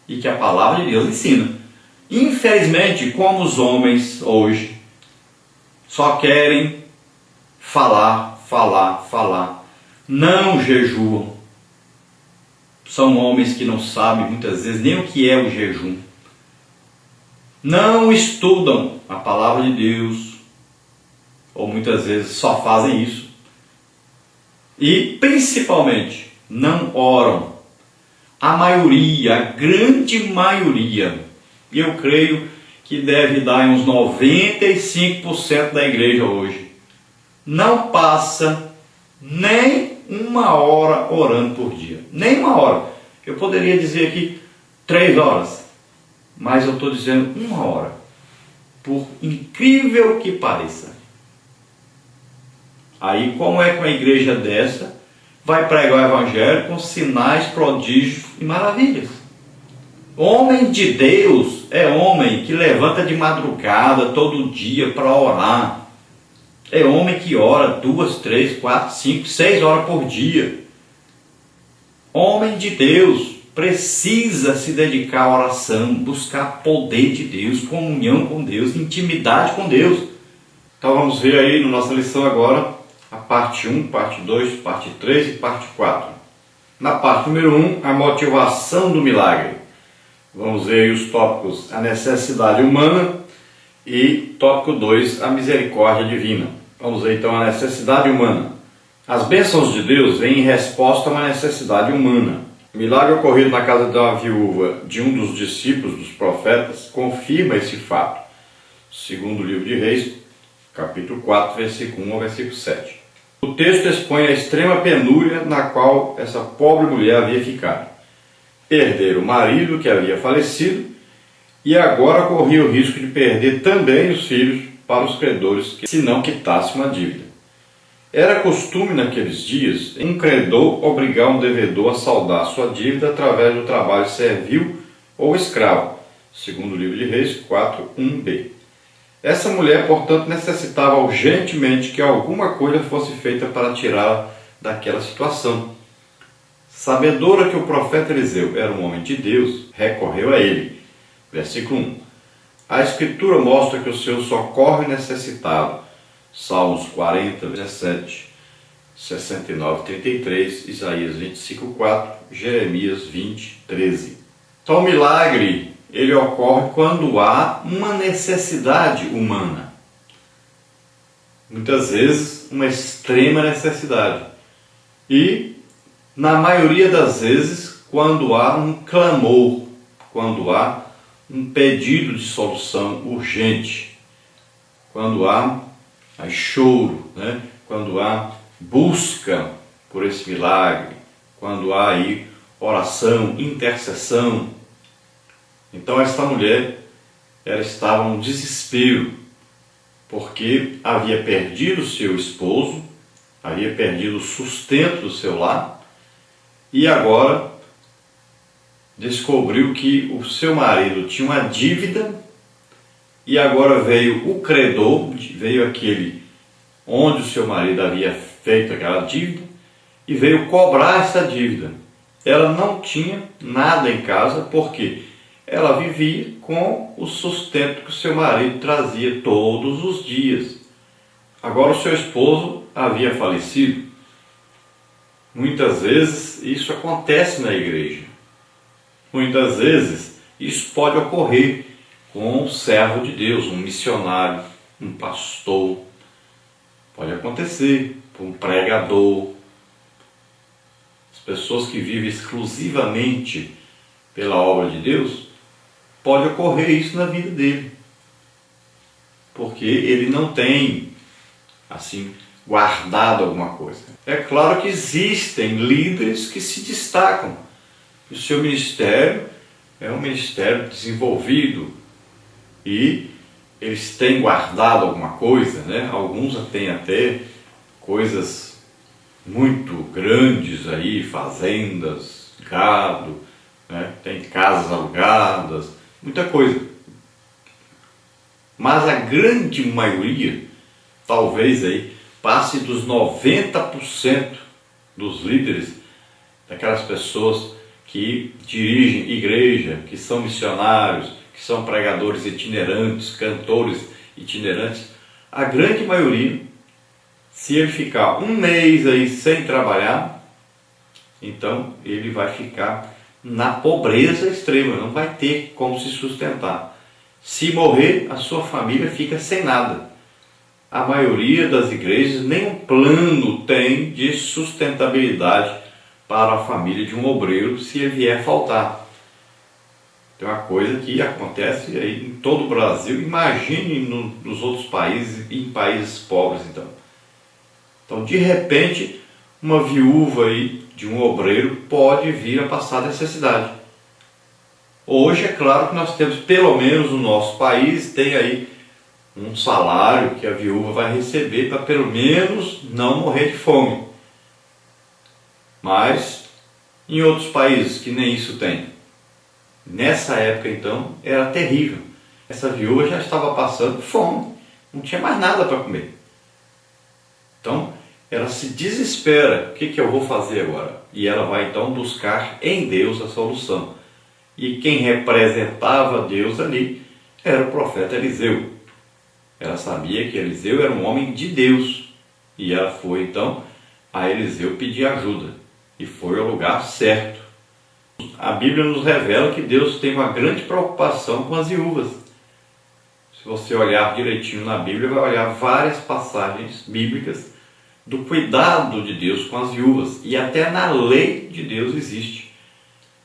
e que a palavra de Deus ensina. Infelizmente, como os homens hoje só querem falar, não jejuam. São homens que não sabem muitas vezes nem o que é o jejum. Não estudam a palavra de Deus, ou muitas vezes só fazem isso. E principalmente não oram. A maioria, a grande maioria, e eu creio que deve dar uns 95% da igreja hoje, não passa nem uma hora orando por dia. Nem uma hora. Eu poderia dizer aqui 3 horas, mas eu estou dizendo 1 hora. Por incrível que pareça. Aí como é que uma igreja dessa vai pregar o evangelho com sinais, prodígios e maravilhas? Homem de Deus é homem que levanta de madrugada todo dia para orar. É homem que ora 2, 3, 4, 5, 6 horas por dia. Homem de Deus precisa se dedicar à oração, buscar poder de Deus, comunhão com Deus, intimidade com Deus. Então vamos ver aí na nossa lição agora a parte 1, parte 2, parte 3 e parte 4. Na parte número 1, a motivação do milagre. Vamos ver aí os tópicos: a necessidade humana e tópico 2, a misericórdia divina. Vamos ver então a necessidade humana. As bênçãos de Deus vêm em resposta a uma necessidade humana. O milagre ocorrido na casa da viúva de um dos discípulos dos profetas confirma esse fato. Segundo o livro de Reis, capítulo 4, versículo 1 ao versículo 7. O texto expõe a extrema penúria na qual essa pobre mulher havia ficado. Perdera o marido que havia falecido e agora corria o risco de perder também os filhos para os credores, se não quitasse uma dívida. Era costume naqueles dias um credor obrigar um devedor a saldar sua dívida através do trabalho servil ou escravo, segundo o livro de Reis 4, 1b. Essa mulher, portanto, necessitava urgentemente que alguma coisa fosse feita para tirá-la daquela situação. Sabedora que o profeta Eliseu era um homem de Deus, recorreu a ele. Versículo 1. A Escritura mostra que o Senhor socorre o necessitado. Salmos 40, 17, 69, 33, Isaías 25, 4, Jeremias 20, 13. Então o milagre, ele ocorre quando há uma necessidade humana. Muitas vezes, uma extrema necessidade. E, na maioria das vezes, quando há um clamor, quando há um pedido de solução urgente, quando há choro, né? Quando há busca por esse milagre, quando há aí oração, intercessão. Então esta mulher, ela estava num desespero, porque havia perdido o seu esposo, havia perdido o sustento do seu lar, e agora descobriu que o seu marido tinha uma dívida, e agora veio o credor, veio aquele onde o seu marido havia feito aquela dívida, e veio cobrar essa dívida. Ela não tinha nada em casa, porque ela vivia com o sustento que o seu marido trazia todos os dias. Agora o seu esposo havia falecido. Muitas vezes isso acontece na igreja. Muitas vezes isso pode ocorrer com um servo de Deus, um missionário, um pastor. Pode acontecer com um pregador. As pessoas que vivem exclusivamente pela obra de Deus, pode ocorrer isso na vida dele. Porque ele não tem, assim, guardado alguma coisa. É claro que existem líderes que se destacam. O seu ministério é um ministério desenvolvido e eles têm guardado alguma coisa, né? Alguns têm até coisas muito grandes aí, fazendas, gado, né? Tem casas alugadas, muita coisa. Mas a grande maioria, talvez aí, passe dos 90% dos líderes, daquelas pessoas que dirigem igreja, que são missionários, que são pregadores itinerantes, cantores itinerantes, a grande maioria, se ele ficar um mês aí sem trabalhar, então ele vai ficar na pobreza extrema, não vai ter como se sustentar. Se morrer, a sua família fica sem nada. A maioria das igrejas nem um plano tem de sustentabilidade para a família de um obreiro se ele vier faltar. É uma coisa que acontece aí em todo o Brasil, imagine nos outros países e em países pobres então. Então, de repente, uma viúva aí de um obreiro pode vir a passar necessidade. Hoje, é claro que nós temos, pelo menos no nosso país, tem aí um salário que a viúva vai receber para pelo menos não morrer de fome. Mas, em outros países que nem isso tem, nessa época então, era terrível. Essa viúva já estava passando fome, não tinha mais nada para comer. Então, ela se desespera, o que eu vou fazer agora? E ela vai então buscar em Deus a solução. E quem representava Deus ali era o profeta Eliseu. Ela sabia que Eliseu era um homem de Deus. E ela foi então a Eliseu pedir ajuda. E foi ao lugar certo. A Bíblia nos revela que Deus tem uma grande preocupação com as viúvas. Se você olhar direitinho na Bíblia, vai olhar várias passagens bíblicas do cuidado de Deus com as viúvas. E até na lei de Deus existe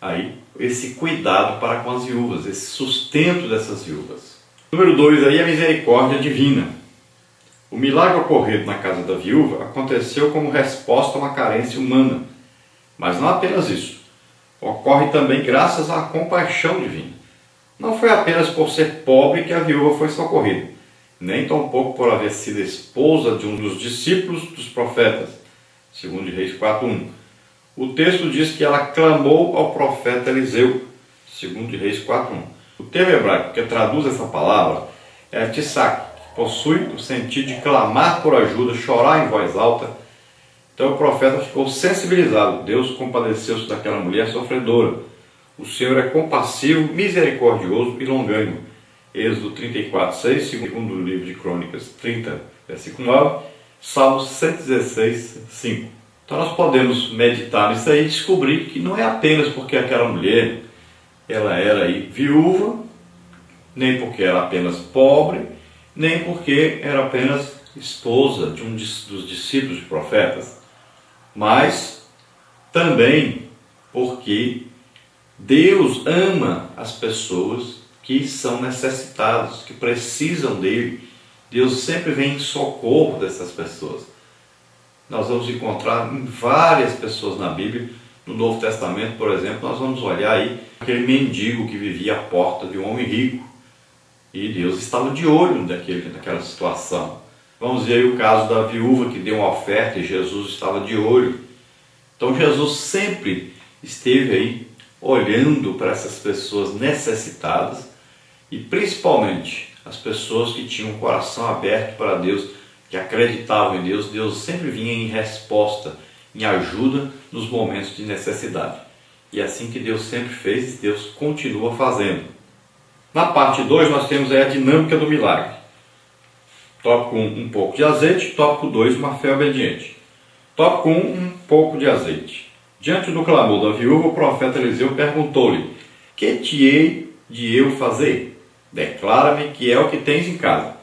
aí esse cuidado para com as viúvas, esse sustento dessas viúvas. Número 2 aí, a misericórdia divina. O milagre ocorrido na casa da viúva aconteceu como resposta a uma carência humana. Mas não apenas isso. Ocorre também graças à compaixão divina. Não foi apenas por ser pobre que a viúva foi socorrida, nem tampouco por haver sido esposa de um dos discípulos dos profetas, segundo Reis 4:1. O texto diz que ela clamou ao profeta Eliseu, segundo Reis 4:1. O termo hebraico que traduz essa palavra é tsak, que possui o sentido de clamar por ajuda, chorar em voz alta. Então o profeta ficou sensibilizado. Deus compadeceu-se daquela mulher sofredora. O Senhor é compassivo, misericordioso e longânimo. Êxodo 34:6, segundo o livro de Crônicas 30, versículo 9, Salmos 116:5. Então nós podemos meditar nisso aí e descobrir que não é apenas porque aquela mulher ela era aí viúva, nem porque era apenas pobre, nem porque era apenas esposa de um dos discípulos de profetas, mas também porque Deus ama as pessoas que são necessitadas, que precisam dele. Deus sempre vem em socorro dessas pessoas. Nós vamos encontrar em várias pessoas na Bíblia. No Novo Testamento, por exemplo, nós vamos olhar aí aquele mendigo que vivia à porta de um homem rico. E Deus estava de olho naquela situação. Vamos ver aí o caso da viúva que deu uma oferta e Jesus estava de olho. Então Jesus sempre esteve aí olhando para essas pessoas necessitadas e principalmente as pessoas que tinham o coração aberto para Deus, que acreditavam em Deus. Deus sempre vinha em resposta, em ajuda nos momentos de necessidade. E é assim que Deus sempre fez e Deus continua fazendo. Na parte 2 nós temos aí a dinâmica do milagre. Tópico 1, um pouco de azeite. Tópico 2, uma fé obediente. Tópico 1, um pouco de azeite. Diante do clamor da viúva, o profeta Eliseu perguntou-lhe: que te hei de eu fazer? Declara-me que é o que tens em casa.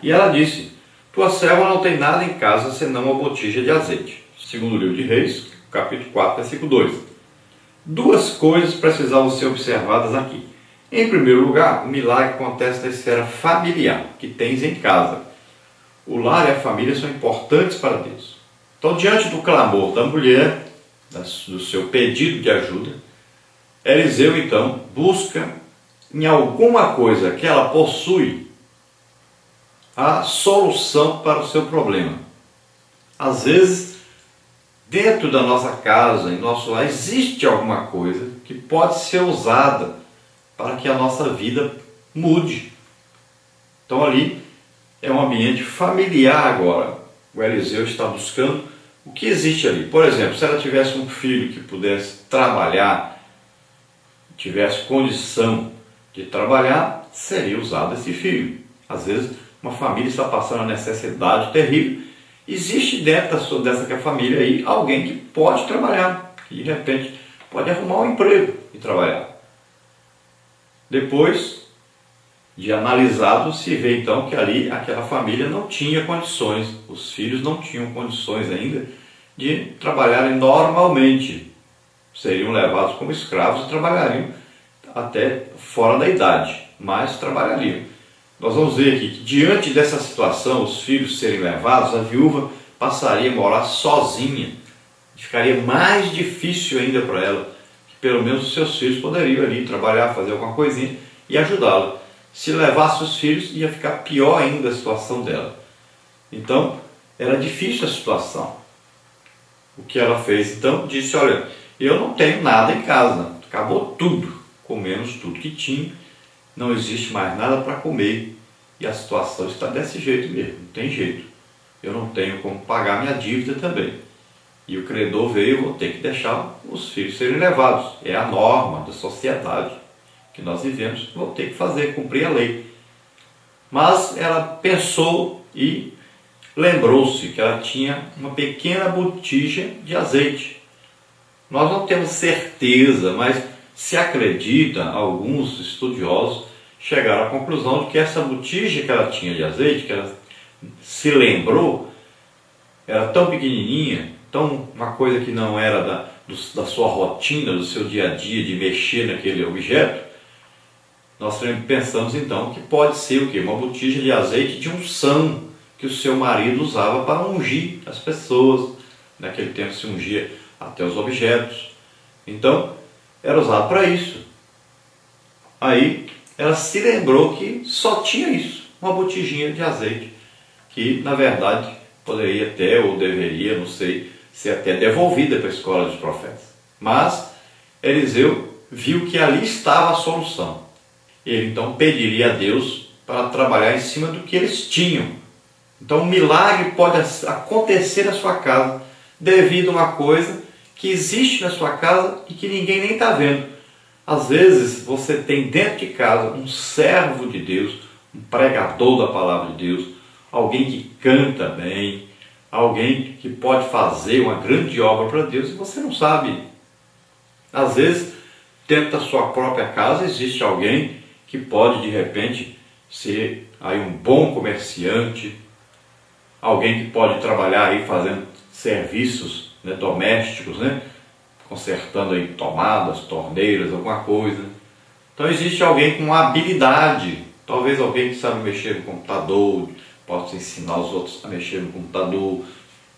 E ela disse: tua serva não tem nada em casa senão uma botija de azeite. Segundo o livro de Reis, capítulo 4, versículo 2. Duas coisas precisavam ser observadas aqui. Em primeiro lugar, o milagre acontece na esfera familiar, que tens em casa. O lar e a família são importantes para Deus. Então, diante do clamor da mulher, do seu pedido de ajuda, Eliseu, então, busca em alguma coisa que ela possui a solução para o seu problema. Às vezes, dentro da nossa casa, em nosso lar, existe alguma coisa que pode ser usada para que a nossa vida mude. Então ali é um ambiente familiar agora. O Eliseu está buscando o que existe ali. Por exemplo, se ela tivesse um filho que pudesse trabalhar tivesse condição de trabalhar, seria usado esse filho. Às vezes, uma família está passando uma necessidade terrível, existe dentro dessa família aí alguém que pode trabalhar, que de repente pode arrumar um emprego e trabalhar. Depois de analisado, se vê então que ali aquela família não tinha condições, os filhos não tinham condições ainda de trabalharem normalmente, seriam levados como escravos e trabalhariam até fora da idade, mas trabalhariam. Nós vamos ver aqui que diante dessa situação, os filhos serem levados, a viúva passaria a morar sozinha, ficaria mais difícil ainda para ela, que pelo menos os seus filhos poderiam ali trabalhar, fazer alguma coisinha e ajudá-la. Se levasse os filhos, ia ficar pior ainda a situação dela. Então, era difícil a situação. O que ela fez? Então, disse, olha, eu não tenho nada em casa, acabou tudo, comemos tudo que tinha, não existe mais nada para comer e a situação está desse jeito mesmo, não tem jeito. Eu não tenho como pagar minha dívida também. E o credor veio, eu vou ter que deixar os filhos serem levados. É a norma da sociedade que nós vivemos, vou ter que fazer, cumprir a lei. Mas ela pensou e lembrou-se que ela tinha uma pequena botija de azeite. Nós não temos certeza, mas se acredita, alguns estudiosos chegaram à conclusão de que essa botija que ela tinha de azeite, que ela se lembrou, era tão pequenininha, uma coisa que não era da sua rotina, do seu dia a dia, de mexer naquele objeto. Nós pensamos então que pode ser o quê? Uma botija de azeite de unção que o seu marido usava para ungir as pessoas. Naquele tempo se ungia até os objetos. Então, era usado para isso. Aí, ela se lembrou que só tinha isso, uma botijinha de azeite, que na verdade poderia até, ou deveria, não sei, ser até devolvida para a escola dos profetas. Mas Eliseu viu que ali estava a solução. Ele então pediria a Deus para trabalhar em cima do que eles tinham. Então um milagre pode acontecer na sua casa devido a uma coisa que existe na sua casa e que ninguém nem está vendo. Às vezes você tem dentro de casa um servo de Deus, um pregador da palavra de Deus, alguém que canta bem, alguém que pode fazer uma grande obra para Deus e você não sabe. Às vezes, dentro da sua própria casa existe alguém que pode de repente ser aí um bom comerciante, alguém que pode trabalhar aí fazendo serviços, né, domésticos, né, consertando aí tomadas, torneiras, alguma coisa. Então existe alguém com habilidade, talvez alguém que sabe mexer no computador, possa ensinar os outros a mexer no computador.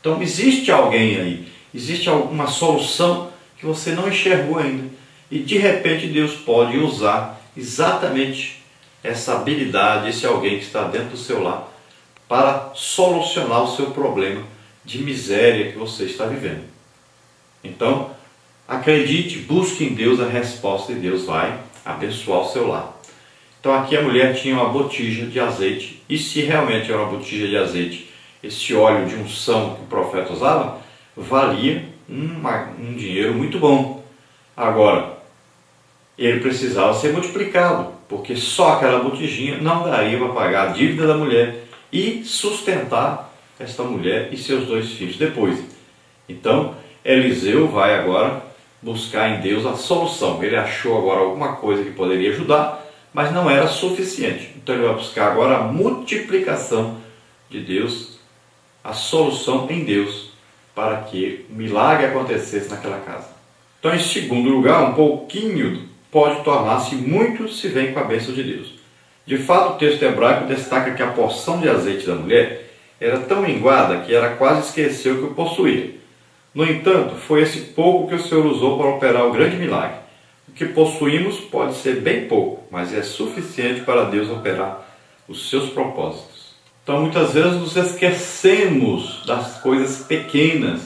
Então existe alguém aí, existe alguma solução que você não enxergou ainda. E de repente Deus pode usar exatamente essa habilidade, esse alguém que está dentro do seu lar, para solucionar o seu problema de miséria que você está vivendo. Então, acredite, busque em Deus a resposta e Deus vai abençoar o seu lar. Então aqui a mulher tinha uma botija de azeite, e se realmente era uma botija de azeite, esse óleo de unção que o profeta usava, valia um dinheiro muito bom. Agora, ele precisava ser multiplicado, porque só aquela botijinha não daria para pagar a dívida da mulher e sustentar esta mulher e seus 2 filhos depois. Então, Eliseu vai agora buscar em Deus a solução. Ele achou agora alguma coisa que poderia ajudar, mas não era suficiente. Então ele vai buscar agora a multiplicação de Deus, a solução em Deus, para que o milagre acontecesse naquela casa. Então, em segundo lugar, um pouquinho pode tornar-se muito se vem com a bênção de Deus. De fato, o texto hebraico destaca que a porção de azeite da mulher era tão minguada que ela quase esqueceu que o possuía. No entanto, foi esse pouco que o Senhor usou para operar o grande milagre. O que possuímos pode ser bem pouco, mas é suficiente para Deus operar os seus propósitos. Então, muitas vezes nos esquecemos das coisas pequenas